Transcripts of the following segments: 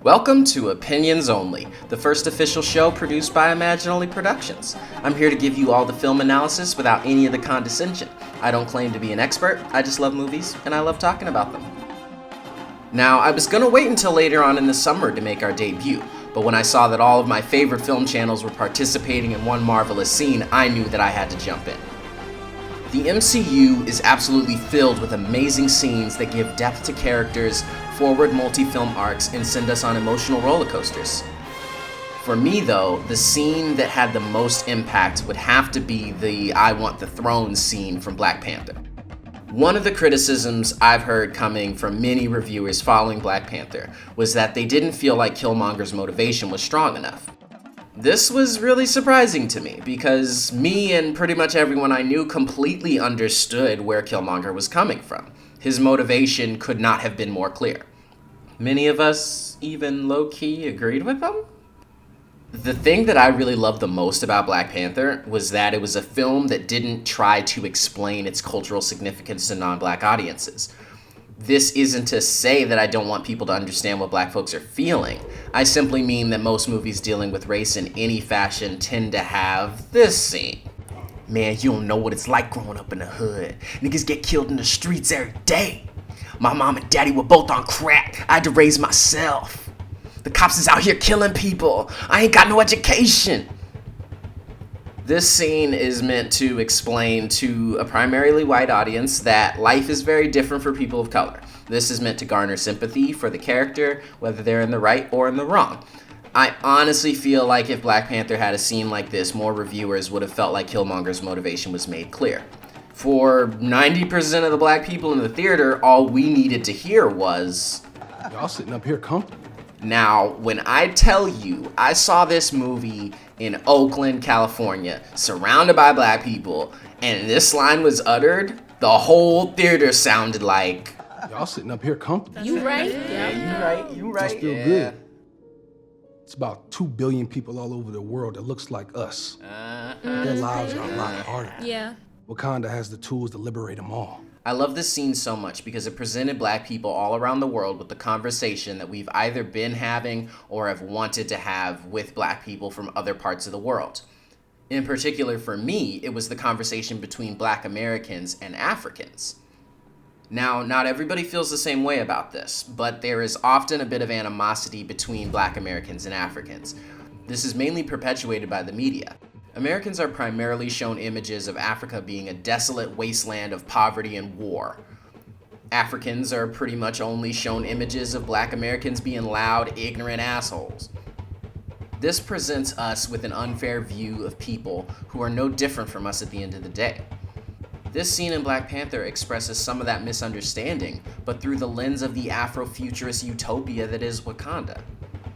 Welcome to Opinions Only, the first official show produced by ImagineOnly Productions. I'm here to give you all the film analysis without any of the condescension. I don't claim to be an expert, I just love movies, and I love talking about them. Now, I was gonna wait until later on in the summer to make our debut, but when I saw that all of my favorite film channels were participating in one marvelous scene, I knew that I had to jump in. The MCU is absolutely filled with amazing scenes that give depth to characters, forward multi-film arcs, and send us on emotional roller coasters. For me though, the scene that had the most impact would have to be the I Want the Throne scene from Black Panther. One of the criticisms I've heard coming from many reviewers following Black Panther was that they didn't feel like Killmonger's motivation was strong enough. This was really surprising to me because me and pretty much everyone I knew completely understood where Killmonger was coming from. His motivation could not have been more clear. Many of us even low-key agreed with him. The thing that I really loved the most about Black Panther was that it was a film that didn't try to explain its cultural significance to non-Black audiences. This isn't to say that I don't want people to understand what Black folks are feeling. I simply mean that most movies dealing with race in any fashion tend to have this scene. Man, you don't know what it's like growing up in the hood. Niggas get killed in the streets every day. My mom and daddy were both on crack. I had to raise myself. The cops is out here killing people. I ain't got no education. This scene is meant to explain to a primarily white audience that life is very different for people of color. This is meant to garner sympathy for the character, whether they're in the right or in the wrong. I honestly feel like if Black Panther had a scene like this, more reviewers would have felt like Killmonger's motivation was made clear. For 90% of the Black people in the theater, all we needed to hear was, "Y'all sitting up here comfortable." Now, when I tell you I saw this movie in Oakland, California, surrounded by Black people, and this line was uttered, the whole theater sounded like, "Y'all sitting up here comfortable." You right? Yeah, you right. Must feel good. It's about 2 billion people all over the world that looks like us. Their lives are a lot harder. Yeah. Wakanda has the tools to liberate them all. I love this scene so much because it presented Black people all around the world with the conversation that we've either been having or have wanted to have with Black people from other parts of the world. In particular, for me, it was the conversation between Black Americans and Africans. Now, not everybody feels the same way about this, but there is often a bit of animosity between Black Americans and Africans. This is mainly perpetuated by the media. Americans are primarily shown images of Africa being a desolate wasteland of poverty and war. Africans are pretty much only shown images of Black Americans being loud, ignorant assholes. This presents us with an unfair view of people who are no different from us at the end of the day. This scene in Black Panther expresses some of that misunderstanding, but through the lens of the Afrofuturist utopia that is Wakanda.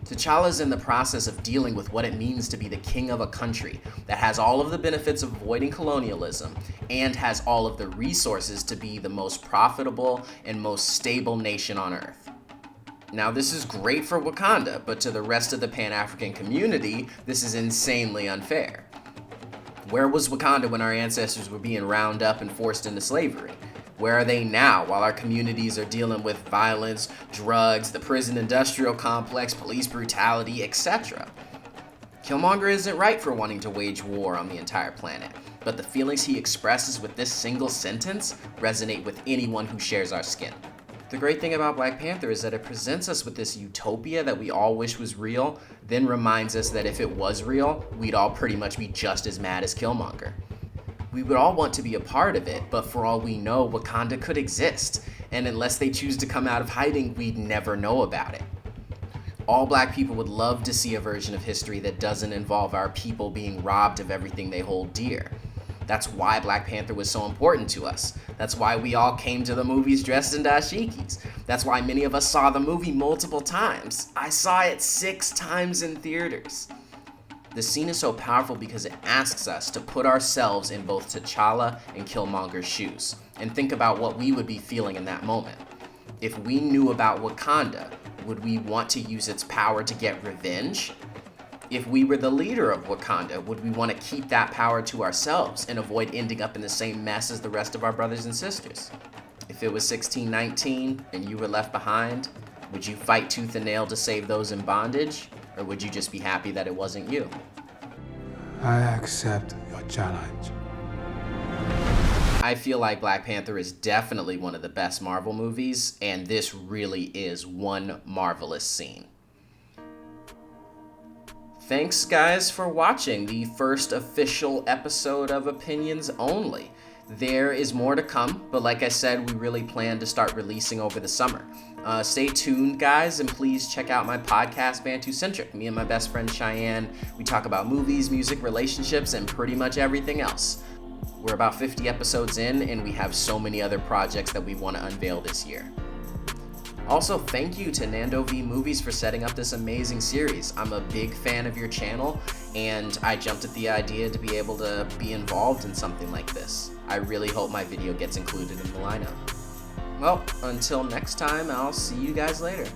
T'Challa's in the process of dealing with what it means to be the king of a country that has all of the benefits of avoiding colonialism and has all of the resources to be the most profitable and most stable nation on Earth. Now, this is great for Wakanda, but to the rest of the Pan-African community, this is insanely unfair. Where was Wakanda when our ancestors were being rounded up and forced into slavery? Where are they now while our communities are dealing with violence, drugs, the prison industrial complex, police brutality, etc.? Killmonger isn't right for wanting to wage war on the entire planet, but the feelings he expresses with this single sentence resonate with anyone who shares our skin. The great thing about Black Panther is that it presents us with this utopia that we all wish was real, then reminds us that if it was real, we'd all pretty much be just as mad as Killmonger. We would all want to be a part of it, but for all we know, Wakanda could exist, and unless they choose to come out of hiding, we'd never know about it. All Black people would love to see a version of history that doesn't involve our people being robbed of everything they hold dear. That's why Black Panther was so important to us. That's why we all came to the movies dressed in dashikis. That's why many of us saw the movie multiple times. I saw it 6 times in theaters. The scene is so powerful because it asks us to put ourselves in both T'Challa and Killmonger's shoes and think about what we would be feeling in that moment. If we knew about Wakanda, would we want to use its power to get revenge? If we were the leader of Wakanda, would we want to keep that power to ourselves and avoid ending up in the same mess as the rest of our brothers and sisters? If it was 1619 and you were left behind, Would you fight tooth and nail to save those in bondage? Or would you just be happy that it wasn't you? I accept your challenge. I feel like Black Panther is definitely one of the best Marvel movies, and this really is one marvelous scene. Thanks, guys, for watching the first official episode of Opinions Only. There is more to come, but like I said, we really plan to start releasing over the summer. Stay tuned, guys, and please check out my podcast, Bantu Centric. Me and my best friend Cheyenne, we talk about movies, music, relationships, and pretty much everything else. We're about 50 episodes in, and we have so many other projects that we want to unveil this year. Also, thank you to Nando V Movies for setting up this amazing series. I'm a big fan of your channel, and I jumped at the idea to be able to be involved in something like this. I really hope my video gets included in the lineup. Well, until next time, I'll see you guys later.